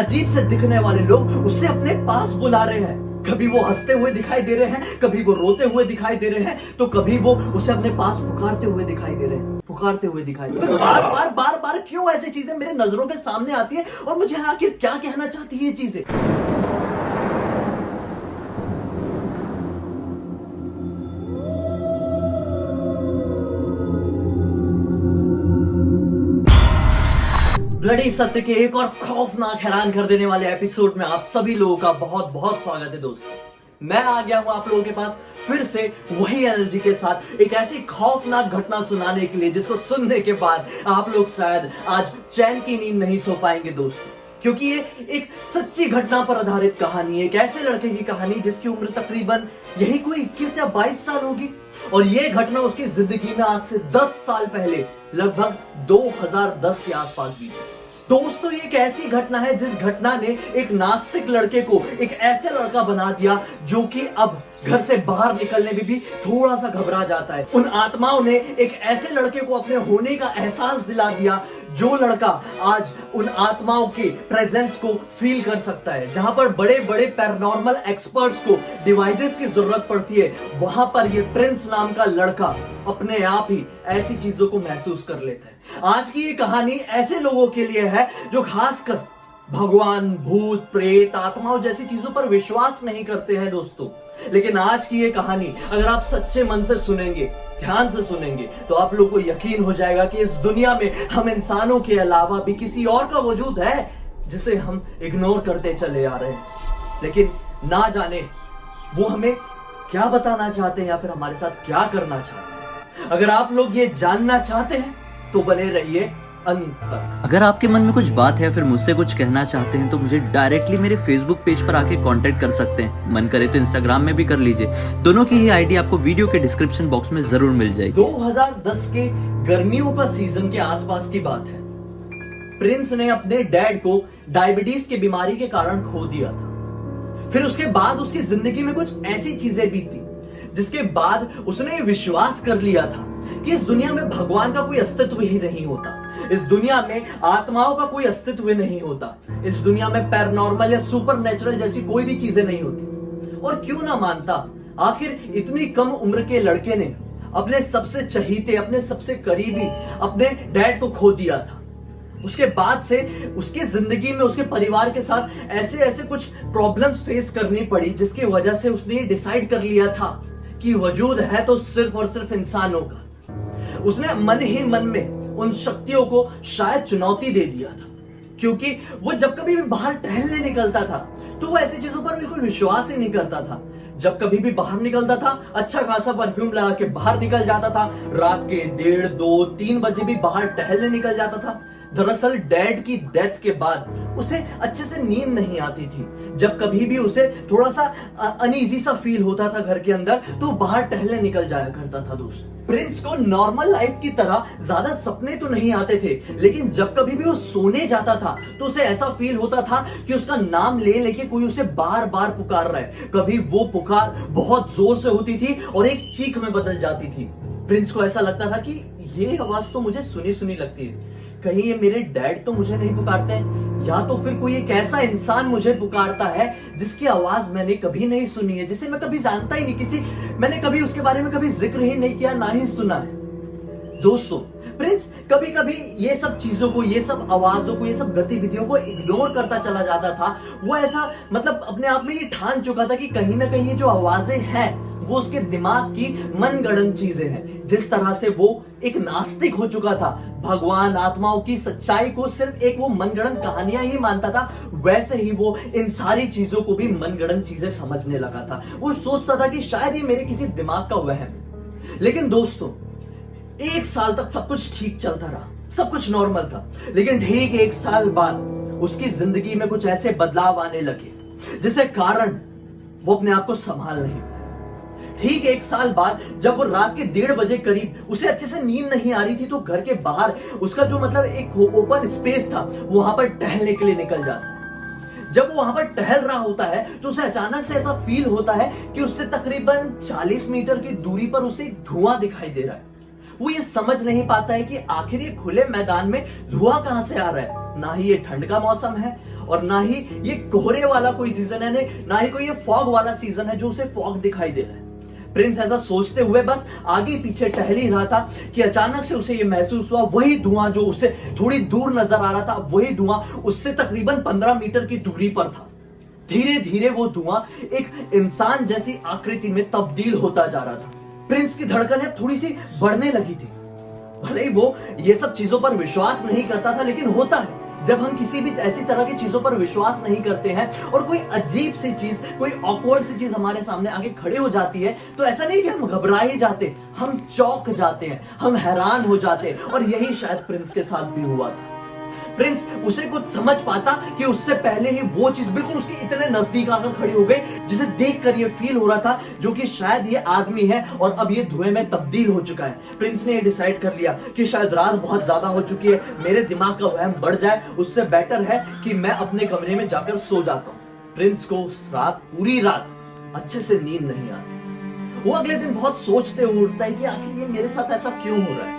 अजीब से दिखने वाले लोग उसे अपने पास बुला रहे हैं। कभी वो हंसते हुए दिखाई दे रहे हैं, कभी वो रोते हुए दिखाई दे रहे हैं, तो कभी वो उसे अपने पास पुकारते हुए दिखाई दे रहे हैं, पुकारते हुए दिखाई दे रहे हैं। बार बार क्यों ऐसी चीजें मेरे नजरों के सामने आती है और मुझे आखिर क्या कहना चाहती है ये चीजें। ब्लडी सत्य के एक और खौफनाक हैरान कर देने वाले एपिसोड में आप सभी लोगों का बहुत बहुत स्वागत है दोस्तों। मैं आ गया हूं आप लोगों के पास फिर से वही एनर्जी के साथ एक ऐसी खौफनाक घटना सुनाने के लिए जिसको सुनने के बाद आप लोग शायद आज चैन की नींद नहीं सो पाएंगे दोस्तों, क्योंकि ये एक सच्ची घटना पर आधारित कहानी है। एक ऐसे लड़के की कहानी जिसकी उम्र तकरीबन यही कोई 21 या 22 साल होगी और ये घटना उसकी जिंदगी में आज से 10 साल पहले लगभग 2010 के आसपास बीती। दोस्तों, ये एक ऐसी घटना है जिस घटना ने एक नास्तिक लड़के को एक ऐसे लड़का बना दिया जो कि अब घर से बाहर निकलने में भी थोड़ा सा घबरा जाता है। उन आत्माओं ने एक ऐसे लड़के को अपने होने का एहसास दिला दिया जो लड़का आज उन आत्माओं के प्रेजेंस को फील कर सकता है। जहां पर बड़े बड़े पैरानॉर्मल एक्सपर्ट्स को डिवाइसेस की जरूरत पड़ती है, वहां पर ये प्रिंस नाम का लड़का अपने आप ही ऐसी चीजों को महसूस कर लेता है। आज की ये कहानी ऐसे लोगों के लिए है जो खासकर भगवान, भूत, प्रेत, आत्माओं जैसी चीजों पर विश्वास नहीं करते हैं दोस्तों। लेकिन आज की ये कहानी अगर आप सच्चे मन से सुनेंगे, ध्यान से सुनेंगे, तो आप लोग को यकीन हो जाएगा कि इस दुनिया में हम इंसानों के अलावा भी किसी और का वजूद है जिसे हम इग्नोर करते चले आ रहे हैं। लेकिन ना जाने वो हमें क्या बताना चाहते हैं या फिर हमारे साथ क्या करना चाहते हैं। अगर आप लोग ये जानना चाहते हैं तो बने रहिए अंत तक। अगर आपके मन में कुछ बात है फिर मुझसे कुछ कहना चाहते हैं तो मुझे डायरेक्टली मेरे फेसबुक पेज पर आके कांटेक्ट कर सकते हैं। मन करे तो इंस्टाग्राम में भी कर लीजिए। दोनों की ही आईडी आपको वीडियो के डिस्क्रिप्शन बॉक्स में जरूर मिल जाएगी। 2010 के गर्मियों का सीजन के आसपास की बात है। प्रिंस ने अपने डैड को डायबिटीज की बीमारी के कारण खो दिया था। फिर उसके बाद उसकी जिंदगी में कुछ ऐसी चीजें बीती जिसके बाद उसने विश्वास कर लिया था कि इस दुनिया में भगवान का कोई अस्तित्व ही नहीं होता, इस दुनिया में आत्माओं का कोई अस्तित्व नहीं होता, इस दुनिया में पैरानॉर्मल या सुपरनेचुरल जैसी कोई भी चीजें नहीं होती। और क्यों ना मानता, आखिर इतनी कम उम्र के लड़के ने अपने सबसे चहीते, अपने सबसे करीबी अपने डैड को खो दिया था। उसके बाद से उसके जिंदगी में उसके परिवार के साथ ऐसे ऐसे कुछ प्रॉब्लम्स फेस करनी पड़ी जिसकी वजह से उसने डिसाइड कर लिया था कि वजूद है तो सिर्फ और सिर्फ इंसानों का। उसने मन ही मन में उन शक्तियों को शायद चुनौती दे दिया था, क्योंकि वो जब कभी भी बाहर टहलने निकलता था तो वो ऐसी चीजों पर बिल्कुल विश्वास ही नहीं करता था। जब कभी भी बाहर निकलता था अच्छा खासा परफ्यूम लगा के बाहर निकल जाता था, रात के 1:30, 2, 3 बजे भी बाहर टहलने निकल जाता था। दरअसल डैड की डेथ के बाद उसे अच्छे से नींद नहीं आती थी। जब कभी भी उसे थोड़ा सा अनईजी सा फील होता था घर के अंदर तो बाहर टहलने निकल जाया करता था दोस्त। प्रिंस को नॉर्मल लाइफ की तरह ज्यादा सपने तो नहीं आते थे, लेकिन जब कभी भी वो सोने जाता था तो उसे ऐसा फील होता था कि उसका नाम ले लेके कोई उसे बार बार पुकार रहा है। कभी वो पुकार बहुत जोर से होती थी और एक चीख में बदल जाती थी। प्रिंस को ऐसा लगता था कि ये आवाज तो मुझे सुनी सुनी लगती है, कहीं ये मेरे डैड तो मुझे नहीं पुकारते हैं, या तो फिर कोई एक ऐसा इंसान मुझे पुकारता है जिसकी आवाज मैंने कभी नहीं सुनी है, जिसे मैं कभी जानता ही नहीं, मैंने कभी उसके बारे में कभी जिक्र ही नहीं किया, ना ही सुना है। दोस्तों, प्रिंस कभी कभी ये सब चीजों को, ये सब आवाजों को, ये सब गतिविधियों को इग्नोर करता चला जाता था। वो ऐसा मतलब अपने आप में ये ठान चुका था कि कहीं ना कहीं ये जो आवाजें हैं वो उसके दिमाग की मनगढ़ंत चीजें हैं। जिस तरह से वो एक नास्तिक हो चुका था, भगवान, आत्माओं की सच्चाई को सिर्फ एक वो मनगढ़ंत कहानियां ही मानता था, वैसे ही वो इन सारी चीजों को भी मनगढ़ंत चीजें समझने लगा था। वो सोचता था कि शायद ये मेरे किसी दिमाग का वहम। लेकिन दोस्तों, 1 साल तक सब कुछ ठीक चलता रहा, सब कुछ नॉर्मल था। लेकिन ठीक 1 साल बाद उसकी जिंदगी में कुछ ऐसे बदलाव आने लगे जिसके कारण वो अपने आप को संभाल नहीं पाया। ठीक 1 साल बाद जब वो रात के 1:30 बजे करीब उसे अच्छे से नींद नहीं आ रही थी तो घर के बाहर उसका जो मतलब एक ओपन स्पेस था वहां पर टहलने के लिए निकल जाता है। जब वो वहां पर टहल रहा होता है तो उसे अचानक से ऐसा फील होता है कि उससे तकरीबन 40 मीटर की दूरी पर उसे धुआं दिखाई दे रहा है। वो ये समझ नहीं पाता है कि आखिर ये खुले मैदान में धुआं कहां से आ रहा है। ना ही ये ठंड का मौसम है और ना ही ये कोहरे वाला कोई सीजन है, ना ही कोई ये फॉग वाला सीजन है जो उसे फॉग दिखाई दे रहा है। प्रिंस ऐसा सोचते हुए बस आगे पीछे टहल ही रहा था कि अचानक से उसे ये महसूस हुआ, वही धुआं जो उसे थोड़ी दूर नजर आ रहा था, वही धुआं उससे तकरीबन 15 मीटर की दूरी पर था। धीरे धीरे वो धुआं एक इंसान जैसी आकृति में तब्दील होता जा रहा था। प्रिंस की धड़कनें थोड़ी सी बढ़ने लगी थी। भले ही वो ये सब चीजों पर विश्वास नहीं करता था, लेकिन होता है जब हम किसी भी ऐसी तरह की चीजों पर विश्वास नहीं करते हैं और कोई अजीब सी चीज, कोई ऑकवर्ड सी चीज हमारे सामने आगे खड़े हो जाती है, तो ऐसा नहीं कि हम घबरा ही जाते, हम चौंक जाते हैं, हम हैरान हो जाते हैं। और यही शायद प्रिंस के साथ भी हुआ था। प्रिंस उसे कुछ समझ पाता कि उससे पहले ही वो चीज बिल्कुल उसके इतने नजदीक आकर खड़ी हो गई जिसे देखकर ये फील हो रहा था जो कि शायद ये आदमी है और अब ये धुएं में तब्दील हो चुका है। प्रिंस ने ये डिसाइड कर लिया कि शायद रात बहुत ज्यादा हो चुकी है, मेरे दिमाग का वहम बढ़ जाए, उससे बेटर है कि मैं अपने कमरे में जाकर सो जाता हूं। प्रिंस को उस रात, पूरी रात अच्छे से नींद नहीं आती। वो अगले दिन बहुत सोचते हुए उठता है कि आखिर ये मेरे साथ ऐसा क्यों हो रहा है।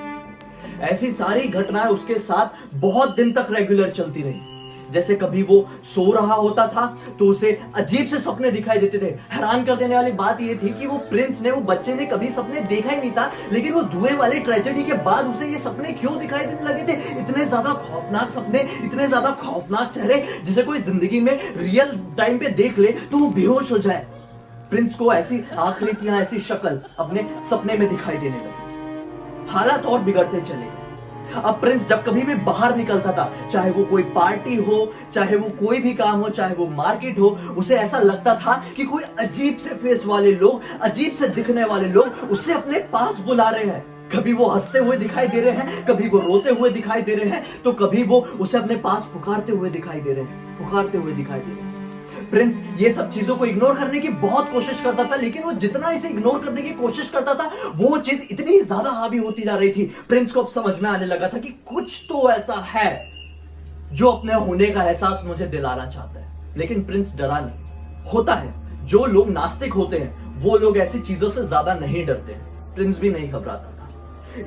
ऐसी सारी घटनाएं उसके साथ बहुत दिन तक रेगुलर चलती रही। जैसे कभी वो सो रहा होता था तो उसे अजीब से सपने दिखाई देते थे। हैरान कर देने वाली बात यह थी कि वो प्रिंस ने, वो बच्चे ने कभी सपने देखा ही नहीं था, लेकिन वो धुएं वाले ट्रेजेडी के बाद उसे ये सपने क्यों दिखाई देने लगे थे। इतने ज्यादा खौफनाक सपने, इतने ज्यादा खौफनाक चेहरे जिसे कोई जिंदगी में रियल टाइम पे देख ले तो वो बेहोश हो जाए। प्रिंस को ऐसी आकृतियां, ऐसी शक्ल अपने सपने में दिखाई देने लगी। हालात और बिगड़ते चले। अब प्रिंस जब कभी भी बाहर निकलता था, चाहे वो कोई पार्टी हो, चाहे वो कोई भी काम हो, चाहे वो मार्केट हो, उसे ऐसा लगता था कि कोई अजीब से फेस वाले लोग, अजीब से दिखने वाले लोग उसे अपने पास बुला रहे हैं। कभी वो हंसते हुए दिखाई दे रहे हैं, कभी वो रोते हुए दिखाई दे रहे हैं, तो कभी वो उसे अपने पास पुकारते हुए दिखाई दे रहे हैं, पुकारते हुए दिखाई दे रहे हैं। प्रिंस ये सब चीजों को इग्नोर करने की बहुत कोशिश करता था, लेकिन वो जितना इसे इग्नोर करने की कोशिश करता था वो चीज इतनी ज्यादा हावी होती जा रही थी। प्रिंस को अब समझ में आने लगा था कि कुछ तो ऐसा है जो अपने होने का एहसास मुझे दिलाना चाहता है। लेकिन प्रिंस डरा नहीं। होता है जो लोग नास्तिक होते हैं वो लोग ऐसी चीजों से ज्यादा नहीं डरते हैं। प्रिंस भी नहीं घबराता था।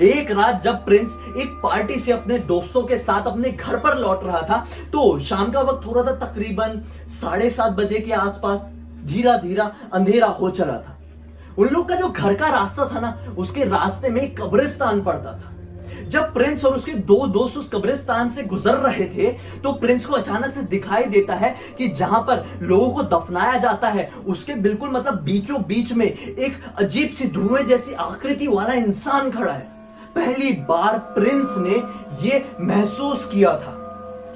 एक रात जब प्रिंस एक पार्टी से अपने दोस्तों के साथ अपने घर पर लौट रहा था तो शाम का वक्त हो रहा था, तकरीबन 7:30 बजे के आसपास। धीरा धीरा अंधेरा हो चला था। उन लोग का जो घर का रास्ता था ना, उसके रास्ते में एक कब्रिस्तान पड़ता था। जब प्रिंस और उसके दो दोस्त उस कब्रिस्तान से गुजर रहे थे तो प्रिंस को अचानक से दिखाई देता है कि जहां पर लोगों को दफनाया जाता है उसके बिल्कुल मतलब बीचों बीच में एक अजीब सी धुएं जैसी आकृति वाला इंसान खड़ा है। पहली बार प्रिंस ने ये महसूस किया था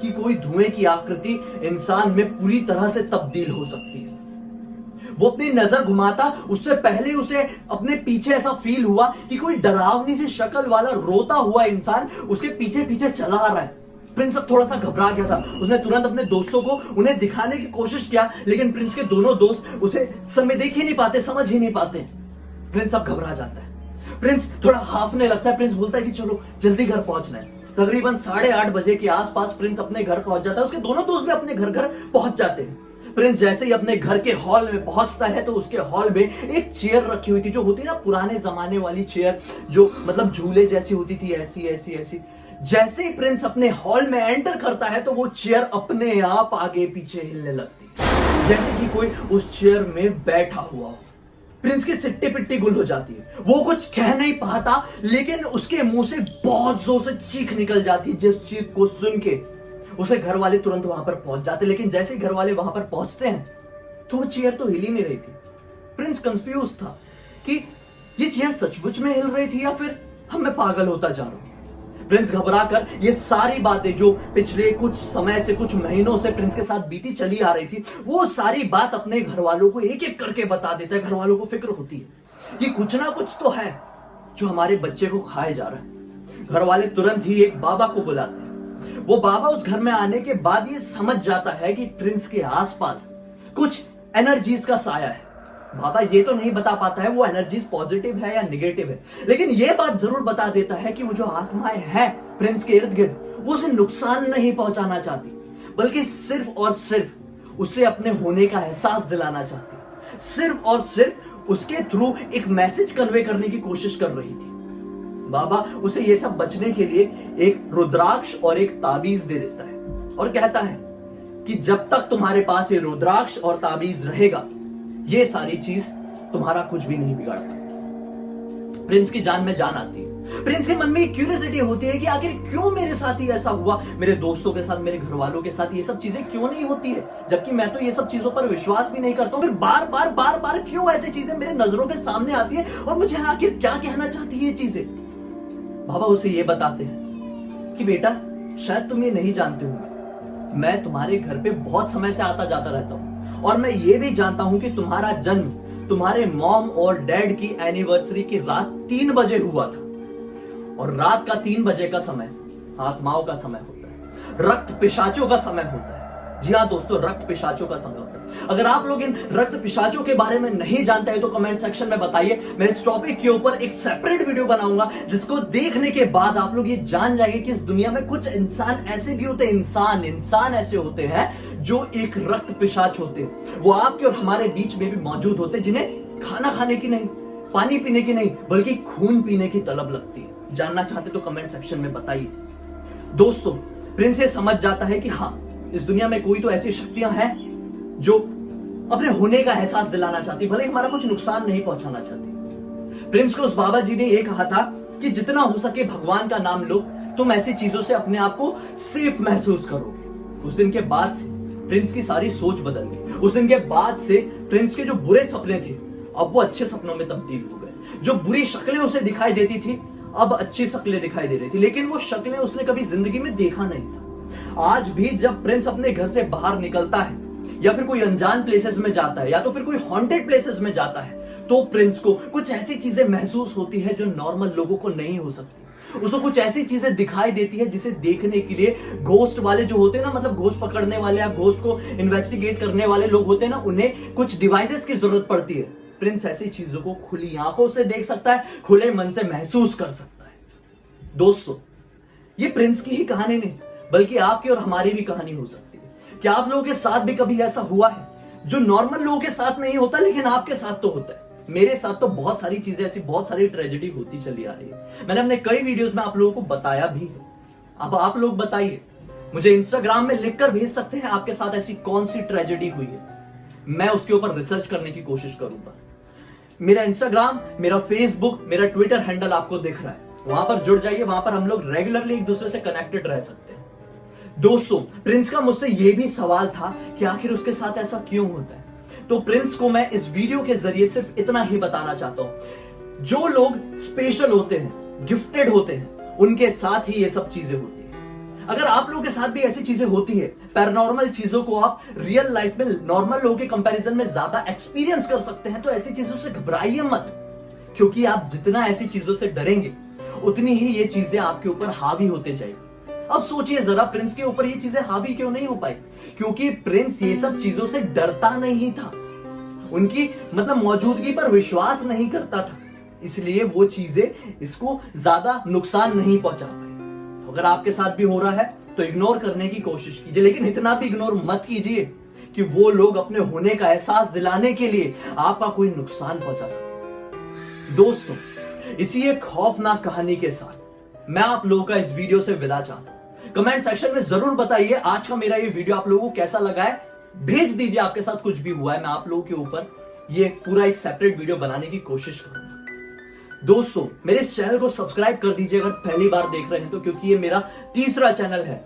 कि कोई धुएं की आकृति इंसान में पूरी तरह से तब्दील हो सकती है। वो अपनी नजर घुमाता, उससे पहले उसे अपने पीछे ऐसा फील हुआ कि कोई डरावनी सी शक्ल वाला रोता हुआ इंसान उसके पीछे पीछे चला आ रहा है। प्रिंस अब थोड़ा सा घबरा गया था। उसने तुरंत अपने दोस्तों को उन्हें दिखाने की कोशिश किया, लेकिन प्रिंस के दोनों दोस्त उसे समय देख ही नहीं पाते, समझ ही नहीं पाते। प्रिंस अब घबरा जाता है। प्रिंस थोड़ा हाफने लगता है। प्रिंस बोलता है कि चलो जल्दी घर पहुंचना है। तकरीबन 8:30 बजे के आसपास प्रिंस अपने घर पहुंच जाता है। उसके दोनों दोस्त भी अपने घर पहुंच जाते हैं। प्रिंस जैसे ही अपने घर के हॉल में पहुंचता है तो उसके हॉल में एक चेयर रखी हुई थी, जो होती है ना पुराने जमाने वाली चेयर, जो मतलब झूले जैसी होती थी, ऐसी ऐसी ऐसी। जैसे ही प्रिंस अपने हॉल में एंटर करता है तो वो चेयर अपने आप आगे पीछे हिलने लगती है, जैसे कि कोई उस चेयर में बैठा हुआ हो। प्रिंस की सिट्टी पिट्टी गुल हो जाती है। वो कुछ कह नहीं पाता, लेकिन उसके मुंह से बहुत जोर से चीख निकल जाती है, जिस चीख को सुन के उसे घर वाले तुरंत वहां पर पहुंच जाते। लेकिन जैसे ही घर वाले वहां पर पहुंचते हैं तो वो चेयर तो हिल ही नहीं रही थी। प्रिंस कंफ्यूज था कि ये चेयर सचमुच में हिल रही थी या फिर मैं पागल होता जा रहा हूं। प्रिंस घबरा कर ये सारी बातें जो पिछले कुछ समय से, कुछ महीनों से प्रिंस के साथ बीती चली आ रही थी, वो सारी बात अपने घर वालों को एक एक करके बता देता है। घर वालों को फिक्र होती है कि कुछ ना कुछ तो है जो हमारे बच्चे को खाए जा रहा है। घर वाले तुरंत ही एक बाबा को बुलाते हैं। वो बाबा उस घर में आने के बाद ये समझ जाता है कि प्रिंस के आसपास कुछ एनर्जीज का साया है। बाबा ये तो नहीं बता पाता है वो एनर्जीज पॉजिटिव है या निगेटिव है, लेकिन ये बात जरूर बता देता है कि वो जो आत्माएं हैं प्रिंस के इर्द गिर्द, वो उसे नुकसान नहीं पहुंचाना चाहती, बल्कि सिर्फ और सिर्फ उसे अपने होने का एहसास दिलाना चाहती। सिर्फ और सिर्फ उसके थ्रू एक मैसेज कन्वे करने की कोशिश कर रही थी। बाबा उसे ये सब बचने के लिए एक रुद्राक्ष और एक ताबीज दे देता है और कहता है कि जब तक तुम्हारे पास ये रुद्राक्ष और ताबीज रहेगा, ये सारी चीज तुम्हारा कुछ भी नहीं बिगाड़ पाएगी। प्रिंस की जान में जान आती है। प्रिंस के मन में एक क्यूरियोसिटी होती है कि आखिर क्यों मेरे साथ ही ऐसा हुआ, मेरे दोस्तों के साथ, मेरे घर वालों के साथ ये सब चीजें क्यों नहीं होती है, जबकि मैं तो ये सब चीजों पर विश्वास भी नहीं करता हूं। फिर बार बार क्यों ऐसी चीजें मेरे नजरों के सामने आती है और मुझे आखिर क्या कहना चाहती है ये चीजें। बाबा उसे ये बताते हैं कि बेटा, शायद तुम ये नहीं जानते होंगे, मैं तुम्हारे घर पे बहुत समय से आता जाता रहता हूं और मैं ये भी जानता हूं कि तुम्हारा जन्म तुम्हारे मॉम और डैड की एनिवर्सरी की रात 3 बजे हुआ था। और रात का 3 बजे का समय आत्माओं का समय होता है, रक्त पिशाचों का समय होता है। जी हाँ दोस्तों, रक्त पिशाचों का समय होता है। अगर आप लोग इन रक्त पिशाचों के बारे में नहीं जानते हैं तो कमेंट सेक्शन में बताइए। मैं इस टॉपिक के ऊपर एक सेपरेट वीडियो बनाऊंगा, जिसको देखने के बाद आप लोग ये जान जाएंगे कि इस दुनिया में कुछ इंसान ऐसे भी होते हैं, इंसान ऐसे होते हैं जो एक रक्त पिशाच होते हैं। वो आपके और हमारे बीच में भी मौजूद होते हैं, जिन्हें खाना खाने की नहीं, पानी पीने की नहीं, बल्कि खून पीने की तलब लगती है। जानना चाहते तो कमेंट सेक्शन में बताइए। दोस्तों, प्रिंस ये समझ जाता है कि हाँ, इस दुनिया में कोई तो ऐसी शक्तियां हैं जो अपने होने का एहसास दिलाना चाहती, भले हमारा कुछ नुकसान नहीं पहुंचाना चाहती। प्रिंस को उस बाबा जी ने ये कहा था कि जितना हो सके भगवान का नाम लो, तुम ऐसी चीजों से अपने आप को सेफ महसूस करोगे। उस दिन के बाद से प्रिंस की सारी सोच बदल गई। उस दिन के बाद से प्रिंस के जो बुरे सपने थे, अब वो अच्छे सपनों में तब्दील हो गए। जो बुरी शक्लें उसे दिखाई देती थी, अब अच्छी शक्लें दिखाई दे रही थी, लेकिन वो शक्लें उसने कभी जिंदगी में देखा नहीं था। आज भी जब प्रिंस अपने घर से बाहर निकलता है या फिर कोई अनजान प्लेसेस में जाता है या तो फिर कोई हॉन्टेड प्लेसेस में जाता है, तो प्रिंस को कुछ ऐसी चीजें महसूस होती है जो नॉर्मल लोगों को नहीं हो सकती। उसको कुछ ऐसी चीजें दिखाई देती है जिसे देखने के लिए घोस्ट वाले जो होते हैं ना, मतलब घोस्ट पकड़ने वाले या घोस्ट को इन्वेस्टिगेट करने वाले लोग होते हैं ना, उन्हें कुछ डिवाइसेस की जरूरत पड़ती है। प्रिंस ऐसी चीजों को खुली आंखों से देख सकता है, खुले मन से महसूस कर सकता है। दोस्तों, ये प्रिंस की ही कहानी नहीं, बल्कि आपकी और हमारी भी कहानी हो सकती है। क्या आप लोगों के साथ भी कभी ऐसा हुआ है जो नॉर्मल लोगों के साथ नहीं होता, लेकिन आपके साथ तो होता है? मेरे साथ तो बहुत सारी चीजें ऐसी, बहुत सारी ट्रेजेडी होती चली आ रही है। मैंने अपने कई वीडियोस में आप लोगों को बताया भी है। अब आप लोग बताइए, मुझे इंस्टाग्राम में लिखकर भेज सकते हैं आपके साथ ऐसी कौन सी ट्रेजेडी हुई है। मैं उसके ऊपर रिसर्च करने की कोशिश करूंगा। मेरा इंस्टाग्राम, मेरा फेसबुक, मेरा ट्विटर हैंडल आपको दिख रहा है, वहां पर जुड़ जाइए। वहां पर हम लोग रेगुलरली एक दूसरे से कनेक्टेड रह सकते हैं। दोस्तों, प्रिंस का मुझसे यह भी सवाल था कि आखिर उसके साथ ऐसा क्यों होता है। तो प्रिंस को मैं इस वीडियो के जरिए सिर्फ इतना ही बताना चाहता हूं, जो लोग स्पेशल होते हैं, गिफ्टेड होते हैं, उनके साथ ही ये सब चीजें होती है। अगर आप लोगों के साथ भी ऐसी चीजें होती है, पैरानॉर्मल चीजों को आप रियल लाइफ में नॉर्मल लोगों के कंपैरिजन में ज्यादा एक्सपीरियंस कर सकते हैं, तो ऐसी चीजों से घबराइए मत, क्योंकि आप जितना ऐसी चीजों से डरेंगे, उतनी ही ये चीजें आपके ऊपर हावी होते जाएगी। अब सोचिए जरा, प्रिंस के ऊपर ये चीजें हावी क्यों नहीं हो पाई? क्योंकि प्रिंस ये सब चीजों से डरता नहीं था, उनकी मतलब मौजूदगी पर विश्वास नहीं करता था, इसलिए वो चीजें इसको ज्यादा नुकसान नहीं पहुंचा पाई। अगर आपके साथ भी हो रहा है तो इग्नोर करने की कोशिश कीजिए, लेकिन इतना भी इग्नोर मत कीजिए कि वो लोग अपने होने का एहसास दिलाने के लिए आपका कोई नुकसान पहुंचा सके। दोस्तों, इसी एक खौफनाक कहानी के साथ मैं आप लोगों का इस वीडियो से विदा चाहता हूं। कमेंट सेक्शन में जरूर बताइए आज का मेरा ये वीडियो आप लोगों को कैसा लगा है। भेज दीजिए आपके साथ कुछ भी हुआ है, मैं आप लोगों के ऊपर ये पूरा एक सेपरेट वीडियो बनाने की कोशिश करूंगा। दोस्तों, मेरे इस चैनल को सब्सक्राइब कर दीजिए अगर पहली बार देख रहे हैं तो, क्योंकि ये मेरा तीसरा चैनल है।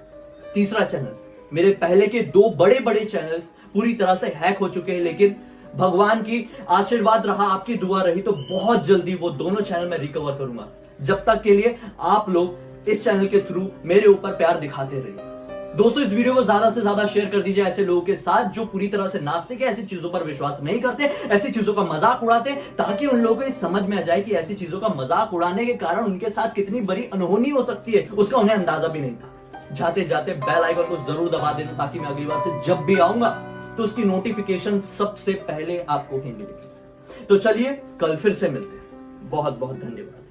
तीसरा चैनल, मेरे पहले के 2 बड़े बड़े चैनल्स पूरी तरह से हैक हो चुके हैं, लेकिन भगवान की आशीर्वाद रहा, आपकी दुआ रही, तो बहुत जल्दी वो दोनों चैनल मैं रिकवर करूंगा। जब तक के लिए आप लोग इस चैनल के थ्रू मेरे ऊपर प्यार दिखाते रहिए। दोस्तों, इस वीडियो को ज्यादा से ज्यादा शेयर कर दीजिए ऐसे लोगों के साथ जो पूरी तरह से नास्तिक है, ऐसी चीजों पर विश्वास नहीं करते, ऐसी चीजों का मजाक उड़ाते, ताकि उन लोगों को समझ में आ जाए कि ऐसी चीजों का मजाक उड़ाने के कारण उनके साथ कितनी बड़ी अनहोनी हो सकती है, उसका उन्हें अंदाजा भी नहीं था। जाते जाते बेल आइकन को जरूर दबा देना, ताकि मैं अगली बार से जब भी आऊंगा तो उसकी नोटिफिकेशन सबसे पहले आपको ही मिलेगी। तो चलिए, कल फिर से मिलते हैं। बहुत बहुत धन्यवाद।